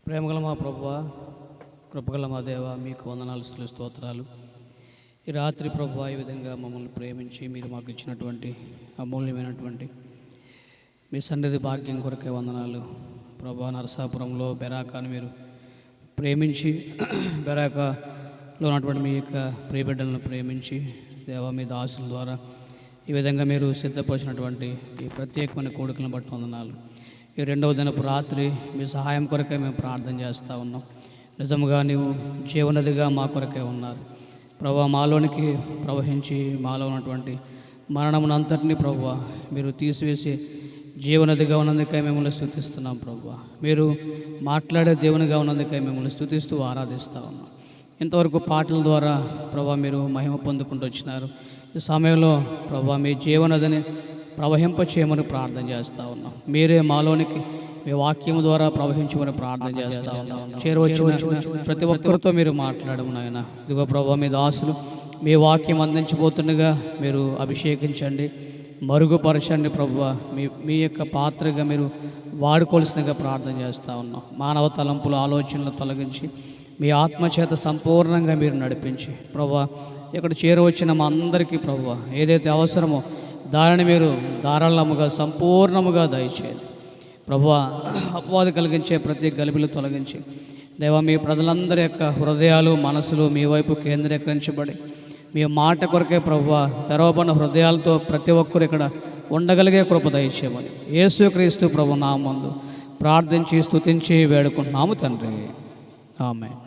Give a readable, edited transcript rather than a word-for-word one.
ప్రేమగల మా ప్రభువా, కృపగల మా దేవ, మీకు వందనాలు స్తోత్రాలు. ఈ రాత్రి ప్రభువా, ఈ విధంగా మమ్మల్ని ప్రేమించి మీరు మాకు ఇచ్చినటువంటి అమూల్యమైనటువంటి మీ సన్నిధి భాగ్యం కొరకే వందనాలు ప్రభువా. నరసాపురంలో బెరాకాను మీరు ప్రేమించి బెరాకాలో ఉన్నటువంటి మీ యొక్క ప్రియబిడ్డలను ప్రేమించి దేవా, మీ దాసుల ద్వారా ఈ విధంగా మీరు సిద్ధపరిచినటువంటి ఈ ప్రత్యేకమైన కోరికలను బట్టి వందనాలు. ఈ రెండవ దినపు రాత్రి మీ సహాయం కొరకే మేము ప్రార్థన చేస్తూ ఉన్నాం. నిజంగా నీవు జీవనదిగా మా కొరకే ఉన్నారు ప్రభువా. మాలోనికి ప్రవహించి మాలో ఉన్నటువంటి మరణమునంతటినీ ప్రభువా మీరు తీసివేసి జీవనదిగా ఉన్నందుకై మిమ్మల్ని స్తుతిస్తున్నాం ప్రభువా. మీరు మాట్లాడే దేవునిగా ఉన్నందుకై మిమ్మల్ని స్తుతిస్తూ ఆరాధిస్తూ ఉన్నాం. ఇంతవరకు పాటల ద్వారా ప్రభువా మీరు మహిమ పొందుకుంటూ వచ్చినారు. ఈ సమయంలో ప్రభువా మీ జీవనదిని ప్రవహింప చేయమని ప్రార్థన చేస్తూ ఉన్నాం. మీరే మాలోనికి మీ వాక్యం ద్వారా ప్రవహించమని ప్రార్థన చేస్తూ ఉన్నాం. చేరువచ్చిన ప్రతి ఒక్కరితో మీరు మాట్లాడము నాయన. ఇదిగో ప్రభువా, మీ దాసులు మీ వాక్యం అందించబోతుండగా మీరు అభిషేకించండి, మరుగుపరచండి ప్రభువా. మీ యొక్క పాత్రగా మీరు వాడుకోవాల్సిందిగా ప్రార్థన చేస్తూ ఉన్నాం. మానవ తలంపులు ఆలోచనలు తొలగించి మీ ఆత్మచేత సంపూర్ణంగా మీరు నడిపించి ప్రభువా, ఇక్కడ చేరువచ్చిన మా అందరికీ ప్రభువా ఏదైతే అవసరమో దానిని మీరు ధారాళముగా సంపూర్ణముగా దయచేయండి ప్రభువా. అపవాది కలిగించే ప్రతి గలిబిలు తొలగించి దేవా, మీ ప్రజలందరి యొక్క హృదయాలు మనసులు మీ వైపు కేంద్రీకరించబడి మీ మాట కొరకే ప్రభువా తెరవబడిన హృదయాలతో ప్రతి ఒక్కరు ఇక్కడ ఉండగలిగే కృప దయచేయమని యేసుక్రీస్తు ప్రభు నామమున ప్రార్థించి స్తుతించి వేడుకుంటున్నాము తండ్రి. ఆమేన్.